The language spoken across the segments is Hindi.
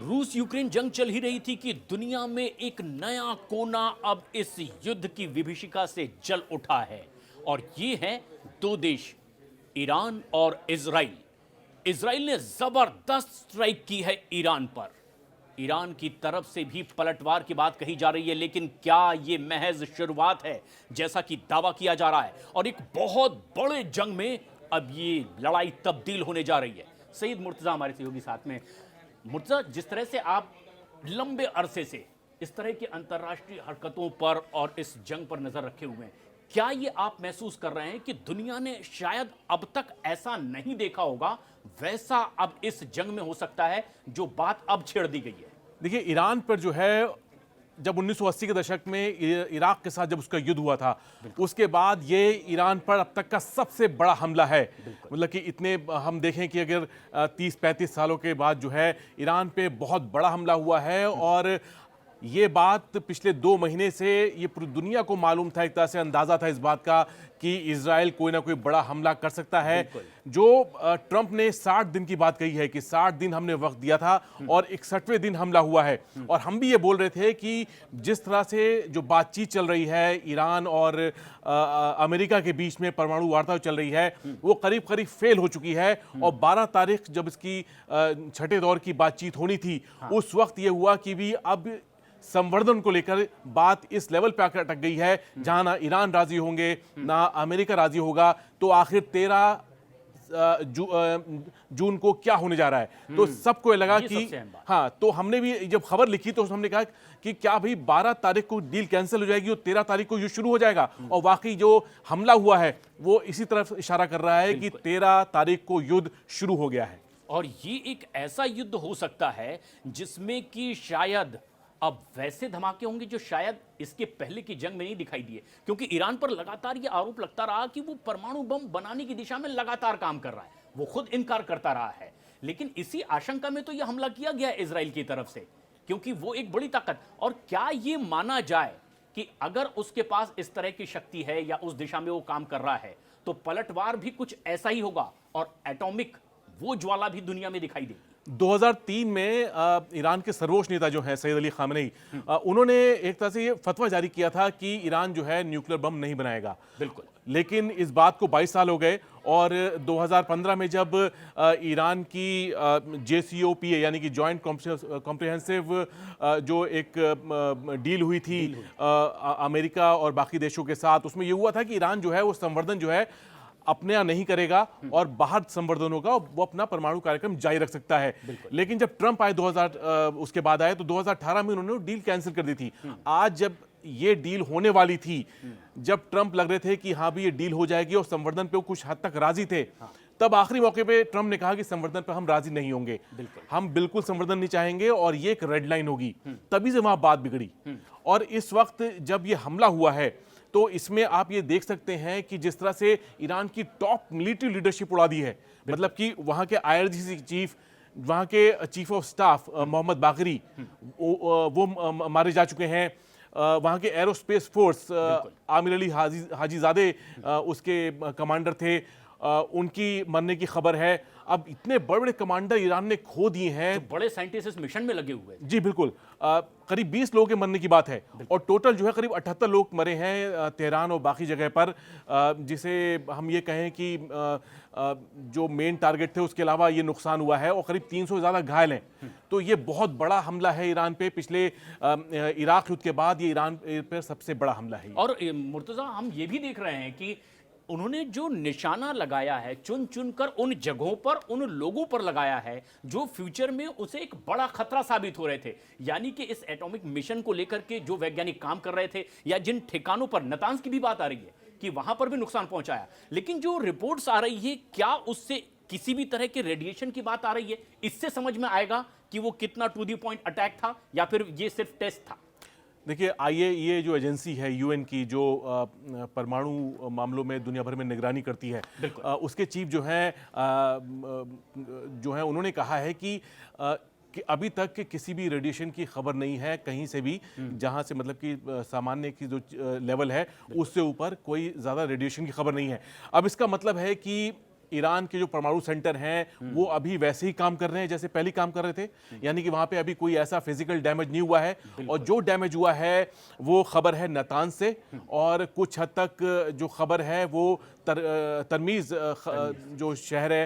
रूस यूक्रेन जंग चल ही रही थी कि दुनिया में एक नया कोना अब इस युद्ध की विभीषिका से जल उठा है। और ये हैं दो देश, ईरान और इजराइल। इजराइल ने जबरदस्त स्ट्राइक की है ईरान पर। ईरान की तरफ से भी पलटवार की बात कही जा रही है, लेकिन क्या ये महज शुरुआत है जैसा कि दावा किया जा रहा है, और एक बहुत बड़े जंग में अब ये लड़ाई तब्दील होने जा रही है। सईद मुर्तजा हमारे सहयोगी साथ में। मुर्तजा, जिस तरह से आप लंबे अरसे से इस तरह की अंतर्राष्ट्रीय हरकतों पर और इस जंग पर नजर रखे हुए हैं, क्या ये आप महसूस कर रहे हैं कि दुनिया ने शायद अब तक ऐसा नहीं देखा होगा, वैसा अब इस जंग में हो सकता है जो बात अब छेड़ दी गई है? देखिए, ईरान पर जो है, जब 1980 के दशक में इराक के साथ जब उसका युद्ध हुआ था, उसके बाद ये ईरान पर अब तक का सबसे बड़ा हमला है। मतलब कि इतने हम देखें कि अगर 30-35 सालों के बाद जो है ईरान पे बहुत बड़ा हमला हुआ है, और ये बात पिछले 2 महीने से ये पूरी दुनिया को मालूम था, एक तरह से अंदाजा था इस बात का कि इजराइल कोई ना कोई बड़ा हमला कर सकता है। जो ट्रंप ने 60 दिन की बात कही है कि 60 दिन हमने वक्त दिया था और 61वें दिन हमला हुआ है। और हम भी ये बोल रहे थे कि जिस तरह से जो बातचीत चल रही है ईरान और अमेरिका के बीच में, परमाणु वार्ता चल रही है, वो करीब करीब फेल हो चुकी है। और 12 तारीख जब इसकी छठे दौर की बातचीत होनी थी, उस वक्त ये हुआ कि भी अब संवर्धन को लेकर बात इस लेवल पे आकर अटक गई है जहां ना ईरान राजी होंगे ना अमेरिका राजी होगा। तो आखिर 13 जून को क्या होने जा रहा है, तो सबको लगा कि हाँ, तो हमने भी जब खबर लिखी तो हमने कहा कि क्या भाई 12 तारीख को डील कैंसिल हो जाएगी और 13 तारीख को ये शुरू हो जाएगा। और वाकई जो हमला हुआ है वो इसी तरफ इशारा कर रहा है कि 13 तारीख को युद्ध शुरू हो गया है। और ये एक ऐसा युद्ध हो सकता है जिसमें कि शायद अब वैसे धमाके होंगे जो शायद इसके पहले की जंग में नहीं दिखाई दिए, क्योंकि ईरान पर लगातार ये आरोप लगता रहा कि वो परमाणु बम बनाने की दिशा में लगातार काम कर रहा है। वो खुद इनकार करता रहा है, लेकिन इसी आशंका में तो यह हमला किया गया है इजराइल की तरफ से, क्योंकि वो एक बड़ी ताकत। और क्या ये माना जाए कि अगर उसके पास इस तरह की शक्ति है या उस दिशा में वो काम कर रहा है, तो पलटवार भी कुछ ऐसा ही होगा और एटॉमिक वो ज्वाला भी दुनिया में दिखाई देगी। 2003 में ईरान के सर्वोच्च नेता जो है सैयद अली खामेनी, उन्होंने एक तरह से ये फतवा जारी किया था कि ईरान जो है न्यूक्लियर बम नहीं बनाएगा। बिल्कुल। लेकिन इस बात को 22 साल हो गए, और 2015 में जब ईरान की JCPOA यानी कि जॉइंट कॉम्प्रिहेंसिव जो एक डील हुई थी अमेरिका और बाकी देशों के साथ, उसमें यह हुआ था कि ईरान जो है वो संवर्धन जो है अपने यहाँ नहीं करेगा और बाहर संवर्धन होगा, वो अपना परमाणु कार्यक्रम जारी रख सकता है। लेकिन जब ट्रंप आए उसके बाद आए तो 2018 में उन्होंने डील कैंसिल कर दी थी। आज जब ये डील होने वाली थी, जब ट्रंप लग रहे थे कि हाँ भी ये डील हो जाएगी और संवर्धन पे वो कुछ हद तक राजी थे, तब आखिरी मौके पे ट्रंप ने कहा कि संवर्धन पे हम राजी नहीं होंगे, हम बिल्कुल संवर्धन नहीं चाहेंगे और ये एक रेड लाइन होगी। तभी से वहां बात बिगड़ी। और इस वक्त जब ये हमला हुआ है, तो इसमें आप ये देख सकते हैं कि जिस तरह से ईरान की टॉप मिलिट्री लीडरशिप उड़ा दी है। मतलब कि वहां के IRGC चीफ, वहां के चीफ ऑफ स्टाफ मोहम्मद बागरी, वो मारे जा चुके हैं। वहां के aerospace force Aamir Ali Hajizade उसके कमांडर थे, उनकी मरने की खबर है। अब इतने बड़े बड़े कमांडर ईरान ने खो दिए हैं, तो बड़े साइंटिस्ट इस मिशन में लगे हुए हैं। जी बिल्कुल। करीब 20 लोगों के मरने की बात है, और टोटल जो है करीब 78 लोग मरे हैं तेहरान और बाकी जगह पर। जिसे हम ये कहें कि जो मेन टारगेट थे उसके अलावा ये नुकसान हुआ है, और करीब 300 से ज़्यादा घायल हैं। तो ये बहुत बड़ा हमला है ईरान पे। पिछले इराक युद्ध के बाद ये ईरान पर सबसे बड़ा हमला है। और मुर्तजा, हम ये भी देख रहे हैं कि उन्होंने जो निशाना लगाया है, चुन चुनकर उन जगहों पर, उन लोगों पर लगाया है जो फ्यूचर में उसे एक बड़ा खतरा साबित हो रहे थे। यानी कि इस एटॉमिक मिशन को लेकर के जो वैज्ञानिक काम कर रहे थे, या जिन ठिकानों पर, नतांज की भी बात आ रही है कि वहां पर भी नुकसान पहुंचाया। लेकिन जो रिपोर्ट्स आ रही है, क्या उससे किसी भी तरह के रेडिएशन की बात आ रही है? इससे समझ में आएगा कि वो कितना टू द पॉइंट अटैक था या फिर ये सिर्फ टेस्ट था। देखिए, IAEA जो एजेंसी है UN की, जो परमाणु मामलों में दुनिया भर में निगरानी करती है, उसके चीफ जो हैं उन्होंने कहा है कि अभी तक कि किसी भी रेडिएशन की खबर नहीं है कहीं से भी, जहां से मतलब कि सामान्य की जो लेवल है उससे ऊपर कोई ज़्यादा रेडिएशन की खबर नहीं है। अब इसका मतलब है कि ईरान के जो परमाणु सेंटर हैं वो अभी वैसे ही काम कर रहे हैं जैसे पहले काम कर रहे थे, यानी कि वहां पे अभी कोई ऐसा फिजिकल डैमेज नहीं हुआ है। और जो डैमेज हुआ है वो खबर है नातांज से, और कुछ हद तक जो खबर है वो तरमीज जो शहर है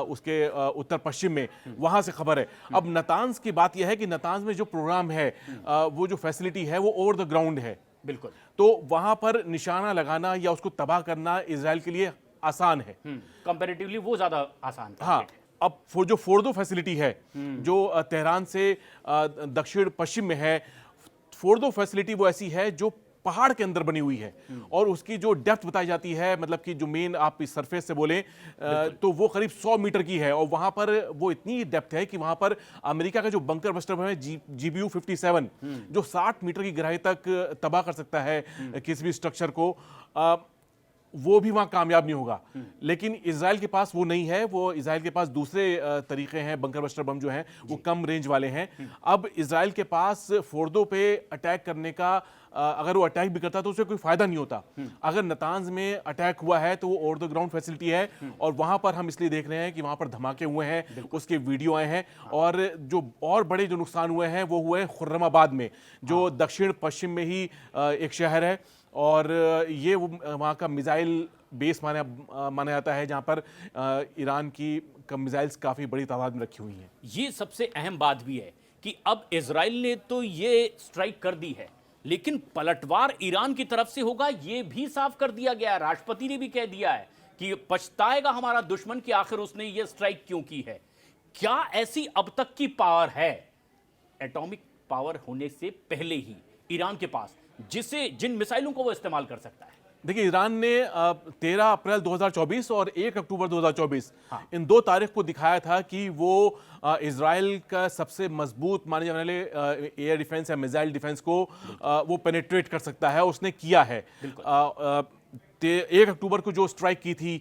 उसके उत्तर पश्चिम में, वहां से खबर है। अब नातांज की बात यह है कि नातांज में जो प्रोग्राम है वो जो फैसिलिटी है वो ओवर द ग्राउंड है, बिल्कुल। तो वहां पर निशाना लगाना या उसको तबाह करना इजराइल के लिए आसान है। कंपैरेटिवली वो ज्यादा आसान था। हाँ, अब जो फोर्डो फैसिलिटी है जो तेहरान से दक्षिण पश्चिम में है, फोर्डो फैसिलिटी वो ऐसी है जो पहाड़ के अंदर बनी हुई है, और उसकी जो डेप्थ बताई जाती है, मतलब कि जो मेन आप इस सरफेस से बोले तो वो करीब 100 मीटर की है, और वहां पर वो इतनी डेप्थ है कि वहां पर अमेरिका का जो बंकर बस्टर है GBU 57 जो 60 मीटर की गहराई तक तबाह कर सकता है किसी भी स्ट्रक्चर को, वो भी वहां कामयाब नहीं होगा। लेकिन इजराइल के पास वो नहीं है, वो इजराइल के पास दूसरे तरीके हैं, बंकर बस्टर बम जो हैं वो कम रेंज वाले हैं। अब इजराइल के पास फोर्दो पे अटैक करने का अगर वो अटैक भी करता तो उसे कोई फायदा नहीं होता। अगर नातांज में अटैक हुआ है तो वो ओवर द ग्राउंड फैसिलिटी है, और वहां पर हम इसलिए देख रहे हैं कि वहां पर धमाके हुए हैं, उसके वीडियो आए हैं, और जो और बड़े जो नुकसान हुए हैं वो हुए खुर्रमाबाद में, जो दक्षिण पश्चिम में ही एक शहर है, और ये वहाँ का मिसाइल बेस माना जाता है जहाँ पर ईरान की मिसाइल्स काफ़ी बड़ी तादाद में रखी हुई हैं। ये सबसे अहम बात भी है कि अब इजराइल ने तो ये स्ट्राइक कर दी है, लेकिन पलटवार ईरान की तरफ से होगा ये भी साफ कर दिया गया है। राष्ट्रपति ने भी कह दिया है कि पछताएगा हमारा दुश्मन कि आखिर उसने ये स्ट्राइक क्यों की है। क्या ऐसी अब तक की पावर है, एटॉमिक पावर होने से पहले ही ईरान के पास, जिन मिसाइलों को वो इस्तेमाल कर सकता है? देखिए, ईरान ने 13 अप्रैल 2024 और 1 अक्टूबर 2024 इन 2 तारीख को दिखाया था कि वो इजराइल का सबसे मजबूत माने जाने वाले एयर डिफेंस या मिसाइल डिफेंस को वो पेनिट्रेट कर सकता है। उसने किया है। 1 अक्टूबर को जो स्ट्राइक की थी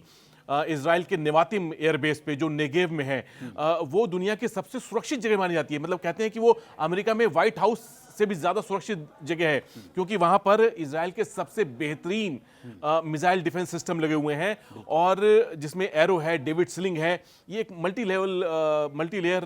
इजराइल के नेवातिम एयरबेस पे जो नेगेव में है, वो दुनिया की सबसे सुरक्षित जगह मानी जाती है। मतलब कहते हैं कि वो अमेरिका में व्हाइट हाउस से भी ज्यादा सुरक्षित जगह है, क्योंकि वहां पर इजराइल के सबसे बेहतरीन मिसाइल डिफेंस सिस्टम लगे हुए हैं, और जिसमें एरो है, डेविड स्लिंग है, ये एक multi layer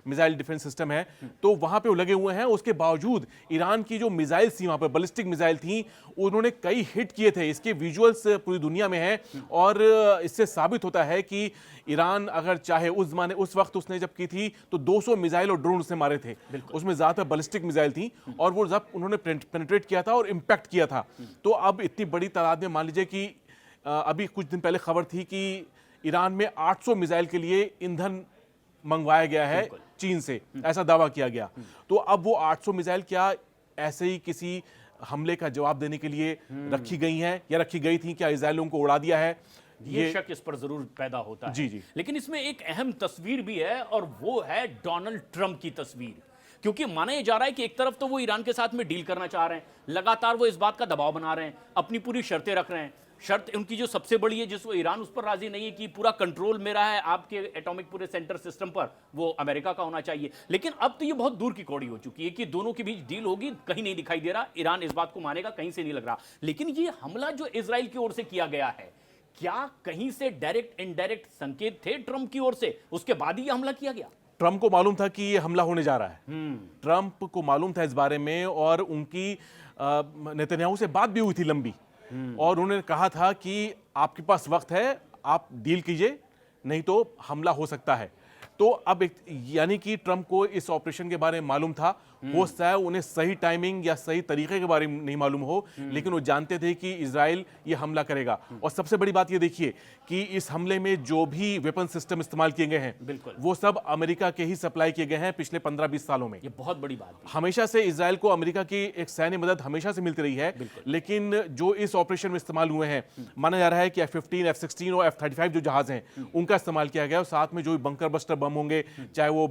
missile defence system है, तो वहां पे वो लगे हुए हैं। उसके बावजूद ईरान की जो मिसाइल थी वहां पर, बैलिस्टिक मिसाइल थी, उन्होंने कई हिट किए थे। इसके विजुअल्स पूरी दुनिया में हैं, और इससे साबित होता है कि ईरान अगर चाहे उस वक्त उसने जब की थी तो 200 मिसाइल और ड्रोन उसने मारे थे, उसमें ज्यादातर बैलिस्टिक मिसाइल थी, और वो जब उन्होंने पेनिट्रेट किया था और इंपैक्ट किया था। तो अब इतनी बड़ी तादाद में, मान लीजिए कि अभी कुछ दिन पहले खबर थी कि ईरान में 800 मिसाइल के लिए ईंधन मंगवाया गया है चीन से, ऐसा दावा किया गया। तो अब वो 800 मिसाइल क्या ऐसे ही किसी हमले का जवाब देने के लिए रखी गई हैं, या रखी गई थी, क्या इजराइल उनको उड़ा दिया है? ये शक इस पर जरूर पैदा होता है। जी। लेकिन इसमें एक अहम तस्वीर भी है, और वो है डोनाल्ड ट्रंप की तस्वीर। क्योंकि माना यह जा रहा है कि एक तरफ तो वो ईरान के साथ में डील करना चाह रहे हैं, लगातार वो इस बात का दबाव बना रहे हैं, अपनी पूरी शर्तें रख रहे हैं। शर्त उनकी जो सबसे बड़ी है, जिसको ईरान उस पर राजी नहीं है कि पूरा कंट्रोल मेरा है आपके एटॉमिक पूरे सेंटर सिस्टम पर, वो अमेरिका का होना चाहिए। लेकिन अब तो ये बहुत दूर की कौड़ी हो चुकी है कि दोनों के बीच डील होगी, कहीं नहीं दिखाई दे रहा। ईरान इस बात को मानेगा, कहीं से नहीं लग रहा। लेकिन ये हमला जो इजराइल की ओर से किया गया है, क्या कहीं से डायरेक्ट इनडायरेक्ट संकेत थे ट्रंप की ओर से? उसके बाद ही यह हमला किया गया? ट्रंप को मालूम था कि ये हमला होने जा रहा है। ट्रंप को मालूम था इस बारे में, और उनकी नेतन्याहू से बात भी हुई थी लंबी, और उन्होंने कहा था कि आपके पास वक्त है, आप डील कीजिए, नहीं तो हमला हो सकता है। तो अब यानी कि ट्रंप को इस ऑपरेशन के बारे में मालूम था। हो सकता है उन्हें सही टाइमिंग या सही तरीके के बारे में नहीं मालूम हो, लेकिन वो जानते थे कि इजराइल ये हमला करेगा। और सबसे बड़ी बात ये देखिए कि इस हमले में जो भी वेपन सिस्टम इस्तेमाल किए गए हैं, वो सब अमेरिका के ही सप्लाई किए गए हैं पिछले 15-20 सालों में। ये बहुत बड़ी बात है। हमेशा से इजराइल को अमेरिका की एक सैन्य मदद हमेशा से मिलती रही है, लेकिन जो इस ऑपरेशन में इस्तेमाल हुए हैं, माना जा रहा है कि F-15, F-16 और F-35 जो जहाज हैं, उनका इस्तेमाल किया गया, और साथ में जो बंकर बस्टर बम होंगे, चाहे वो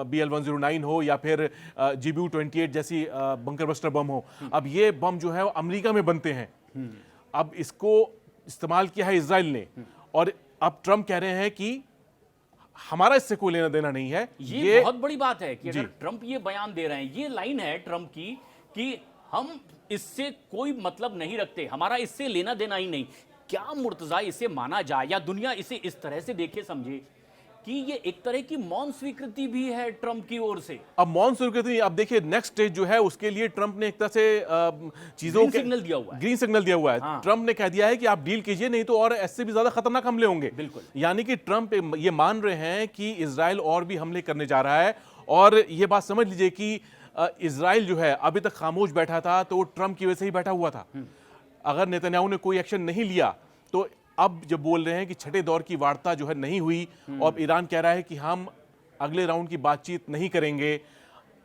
BL-109 हो या फिर GBU-28 जैसी बंकर बस्टर बम हो। अब ये बम जो है वो अमेरिका में बनते हैं। अब इसको इस्तेमाल किया है इजराइल ने, और अब ट्रंप कह रहे हैं कि हमारा इससे कोई लेना देना नहीं है। ये बहुत बड़ी बात है कि अगर ट्रंप ये बयान दे रहे हैं, ये लाइन है ट्रंप की कि हम इससे कोई मतलब नहीं रखते, हमारा इससे लेना देना ही नहीं। क्या मुर्तजा इसे माना जाए या दुनिया इसे इस तरह से देखे समझे कि ये एक तरह की मौन स्वीकृति भी है ट्रंप की ओर से? अब मौन स्वीकृति, अब देखिए नेक्स्ट स्टेज जो है उसके लिए ट्रंप ने एक तरह से चीजों ग्रीन के सिग्नल दिया हुआ है। ग्रीन सिग्नल दिया हुआ है। हाँ। ट्रंप ने कह दिया है कि आप डील कीजिए, नहीं तो और ऐसे भी ज्यादा खतरनाक हमले होंगे। बिल्कुल। यानी कि ट्रंप ये मान रहे हैं कि इजराइल और भी हमले करने जा रहा है। और ये बात समझ लीजिए कि इजराइल जो है अभी तक खामोश बैठा था तो वो ट्रंप की वजह से ही बैठा हुआ था। अगर नेतन्याहू ने कोई एक्शन नहीं लिया तो अब जब बोल रहे हैं कि छठे दौर की वार्ता जो है नहीं हुई और ईरान कह रहा है कि हम अगले राउंड की बातचीत नहीं करेंगे,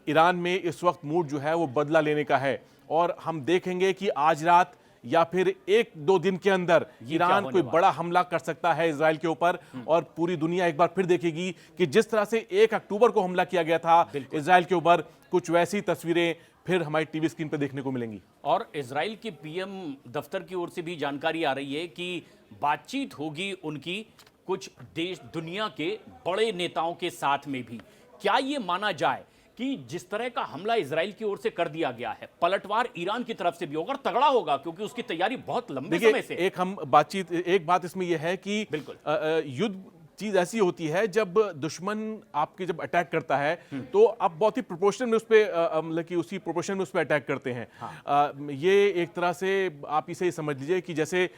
ईरान में इस वक्त मूड जो है वो बदला लेने का है और हम देखेंगे कि आज रात या फिर एक दो दिन के अंदर ईरान कोई बड़ा हमला कर सकता है इजराइल के ऊपर। और पूरी दुनिया एक बार फिर देखेगी कि जिस तरह से 1 अक्टूबर को हमला किया गया था इजराइल के ऊपर, कुछ वैसी तस्वीरें फिर हमारी टीवी स्क्रीन पर देखने को मिलेंगी। और इजराइल के पीएम दफ्तर की ओर से भी जानकारी आ रही है कि बातचीत होगी उनकी कुछ देश दुनिया के बड़े नेताओं के साथ में भी। क्या ये माना जाए कि जिस तरह का हमला इजराइल की ओर से कर दिया गया है, पलटवार ईरान की तरफ से भी होगा और तगड़ा होगा, क्योंकि उसकी तैयारी बहुत लंबे समय से। एक बात इसमें यह है कि बिल्कुल युद्ध चीज ऐसी होती है जब दुश्मन आपके जब अटैक करता है तो आप बहुत ही प्रोपोर्शन में उस पे मतलब कि उसी प्रोपोर्शन में उस पे अटैक करते हैं। हाँ। ये एक तरह से आप इसे समझ लीजिए कि जैसे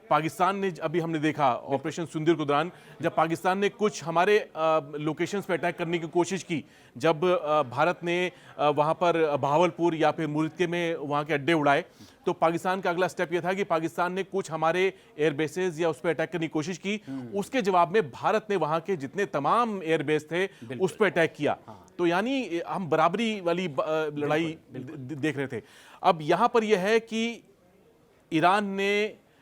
पाकिस्तान ने, अभी हमने देखा ऑपरेशन सिंदूर के दौरान जब पाकिस्तान ने कुछ हमारे लोकेशंस पे अटैक करने की कोशिश की, जब भारत ने वहाँ पर बहावलपुर या फिर मुर्दके में वहाँ के अड्डे उड़ाए, तो पाकिस्तान का अगला स्टेप यह था कि पाकिस्तान ने कुछ हमारे एयरबेसेस या उस पर अटैक करने की कोशिश की। उसके जवाब में भारत ने वहाँ के जितने तमाम एयरबेस थे उस पर अटैक किया। तो यानी हम बराबरी वाली लड़ाई देख रहे थे। अब यहाँ पर यह है कि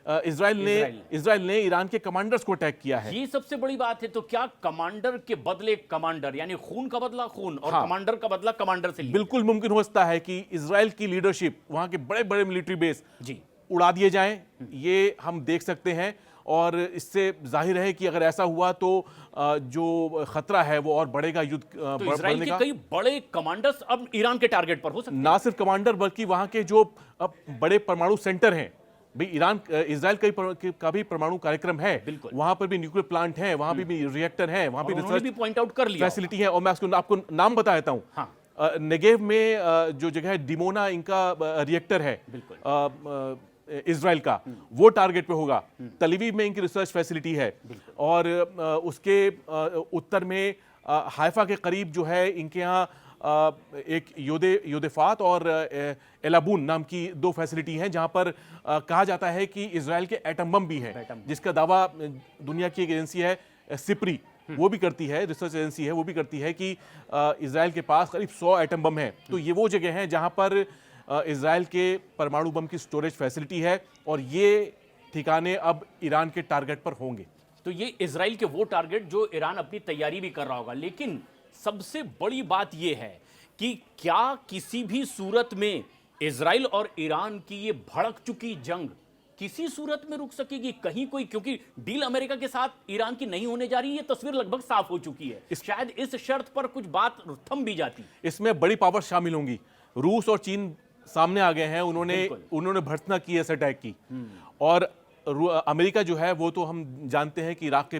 इजराइल ने ईरान के कमांडर्स को अटैक किया है। ये सबसे बड़ी बात है। तो क्या कमांडर के बदले कमांडर, यानी खून का बदला खून और हाँ। कमांडर का बदला कमांडर से लिया। बिल्कुल मुमकिन हो सकता है कि इजराइल की लीडरशिप, वहां के बड़े बड़े मिलिट्री बेस जी उड़ा दिए जाएं, ये हम देख सकते हैं। और इससे जाहिर है कि अगर ऐसा हुआ तो जो खतरा है वो और बढ़ेगा, युद्ध तो इजराइल के कई बड़े कमांडर्स अब ईरान के टारगेट पर हो सकते हैं। ना सिर्फ कमांडर बल्कि वहां के जो बड़े परमाणु सेंटर हैं, भाई इजराइल का भी परमाणु कार्यक्रम है, वहां पर भी न्यूक्लियर प्लांट है, वहां भी रिएक्टर है, वहां भी रिसर्च भी पॉइंट आउट कर लिया फैसिलिटी है। और मैं आपको नाम बता देता हूं। हाँ। नेगेव में जो जगह है डिमोना, इनका रिएक्टर है इजराइल का, वो टारगेट पे होगा। तलवीव में इनकी रिसर्च फैसिलिटी है। और उसके उत्तर में हाइफा के करीब जो है इनके यहाँ एक योदेफात और एलाबून नाम की 2 फैसिलिटी हैं, जहां पर कहा जाता है कि इजराइल के एटम बम भी हैं, जिसका दावा दुनिया की एक एजेंसी है सिप्री, वो भी करती है, रिसर्च एजेंसी है, वो भी करती है कि इजराइल के पास करीब 100 एटम बम हैं। तो ये वो जगह है जहां पर इजराइल के परमाणु बम की स्टोरेज फैसिलिटी है और ये ठिकाने अब ईरान के टारगेट पर होंगे। तो ये इजराइल के वो टारगेट जो ईरान अपनी तैयारी भी कर रहा होगा। लेकिन सबसे बड़ी बात यह है कि क्या किसी भी सूरत में इजराइल और ईरान की ये भड़क चुकी जंग किसी सूरत में रुक सकेगी कहीं कोई? क्योंकि डील अमेरिका के साथ ईरान की नहीं होने जा रही, ये तस्वीर लगभग साफ हो चुकी है। शायद इस शर्त पर कुछ बात थम भी जाती। इसमें बड़ी पावर शामिल होंगी। रूस और चीन सामने आ गए हैं, उन्होंने भर्त्सना की, ऐसे अटैक की। और अमेरिका जो है वो तो हम जानते हैं कि इराक के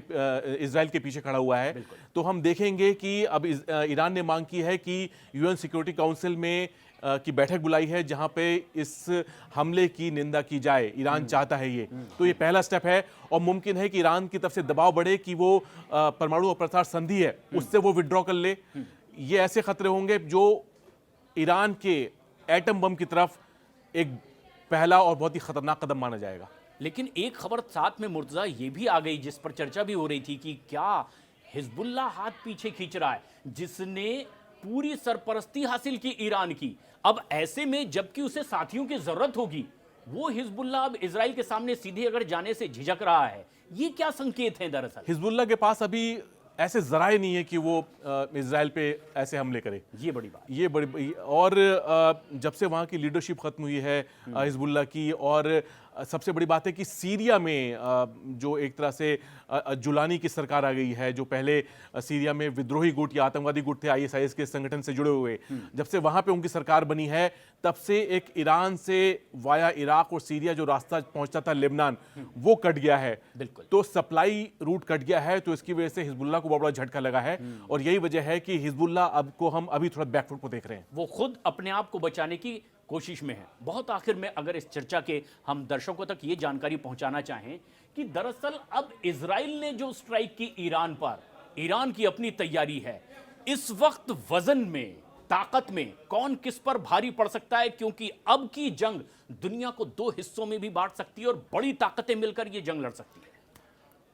इजराइल के पीछे खड़ा हुआ है। तो हम देखेंगे कि अब ईरान ने मांग की है कि यूएन सिक्योरिटी काउंसिल में की बैठक बुलाई है जहां पे इस हमले की निंदा की जाए। ईरान चाहता है ये, तो ये पहला स्टेप है। और मुमकिन है कि ईरान की तरफ से दबाव बढ़े कि वो परमाणु अप्रसार संधि है उससे वो विड्रॉ कर ले। ये ऐसे खतरे होंगे जो ईरान के एटम बम की तरफ एक पहला और बहुत ही खतरनाक कदम माना जाएगा। लेकिन एक खबर साथ में मुर्तजा ये भी आ गई, जिस पर चर्चा भी हो रही थी कि क्या हिजबुल्लाह हाथ पीछे खींच रहा है, जिसने पूरी सरपरस्ती हासिल की ईरान की। अब ऐसे में जबकि उसे साथियों की जरूरत होगी, वो हिजबुल्लाह अब इजराइल के सामने सीधे अगर जाने से झिझक रहा है। ये क्या संकेत है? दरअसल हिजबुल्लाह के पास अभी ऐसे जराए नहीं है कि वो इजराइल पे ऐसे हमले करे। ये बड़ी बात, ये बड़ी। और जब से वहाँ की लीडरशिप खत्म हुई है हिजबुल्लाह की, और सबसे बड़ी बात है कि सीरिया में जो एक तरह से जुलानी की सरकार आ गई है, जो पहले सीरिया में विद्रोही गुट या आतंकवादी गुट थे आईएसआईएस के संगठन से जुड़े हुए, जब से वहां पे उनकी सरकार बनी है तब से एक ईरान से वाया इराक और सीरिया जो रास्ता पहुंचता था लेबनान, वो कट गया है। बिल्कुल। तो सप्लाई रूट कट गया है, तो इसकी वजह से हिजबुल्लाह को बहुत बड़ा झटका लगा है और यही वजह है कि हिजबुल्लाह अब को हम अभी थोड़ा बैकफुट को देख रहे हैं। वो खुद अपने आप को बचाने की कोशिश में है। बहुत आखिर में अगर इस चर्चा के हम दर्शकों तक ये जानकारी पहुंचाना चाहें कि दरअसल अब इजराइल ने जो स्ट्राइक की ईरान पर, ईरान की अपनी तैयारी है। इस वक्त वजन में, ताकत में कौन किस पर भारी पड़ सकता है, क्योंकि अब की जंग दुनिया को दो हिस्सों में भी बांट सकती है और बड़ी ताकतें मिलकर यह जंग लड़ सकती है।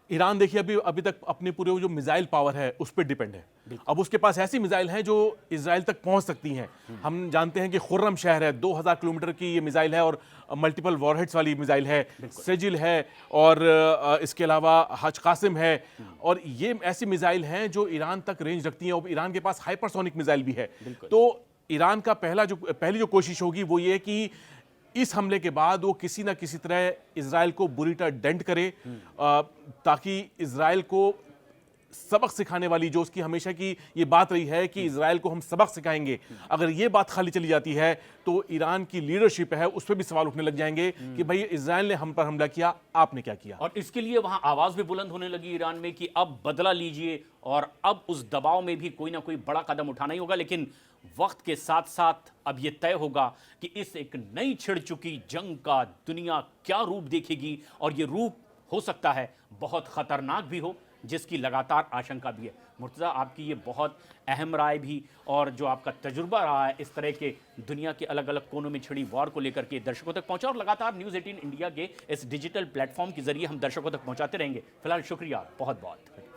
ईरान देखिए अभी तक अपने पूरे जो मिसाइल पावर है उस पर डिपेंड है। अब उसके पास ऐसी मिसाइल हैं जो इजराइल तक पहुंच सकती हैं। हम जानते हैं कि खुर्रम शहर है, 2000 किलोमीटर की ये मिसाइल है और मल्टीपल वॉरहेड्स वाली मिसाइल है, सेजिल है और इसके अलावा हज कासिम है। और ये ऐसी मिसाइल हैं जो ईरान तक रेंज रखती हैं और ईरान के पास हाइपरसोनिक मिसाइल भी है। तो ईरान का पहली जो कोशिश होगी वो ये कि इस हमले के बाद वो किसी ना किसी तरह इजराइल को बुरी तरह डेंट करे, ताकि इजराइल को सबक सिखाने वाली जो उसकी हमेशा की ये बात रही है कि इजराइल को हम सबक सिखाएंगे, अगर ये बात खाली चली जाती है तो ईरान की लीडरशिप है उस पर भी सवाल उठने लग जाएंगे कि भाई इजराइल ने हम पर हमला किया, आपने क्या किया। और इसके लिए वहां आवाज भी बुलंद होने लगी ईरान में कि अब बदला लीजिए और अब उस दबाव में भी कोई ना कोई बड़ा कदम उठाना ही होगा। लेकिन वक्त के साथ साथ अब यह तय होगा कि इस एक नई छिड़ चुकी जंग का दुनिया क्या रूप देखेगी, और यह रूप हो सकता है बहुत खतरनाक भी हो, जिसकी लगातार आशंका भी है। मुर्तज़ा, आपकी ये बहुत अहम राय भी और जो आपका तजुर्बा रहा है इस तरह के दुनिया के अलग अलग कोनों में छिड़ी वॉर को लेकर के दर्शकों तक पहुंचा, और लगातार न्यूज़ 18 इंडिया के इस डिजिटल प्लेटफॉर्म के जरिए हम दर्शकों तक पहुंचाते रहेंगे। फिलहाल शुक्रिया बहुत बहुत।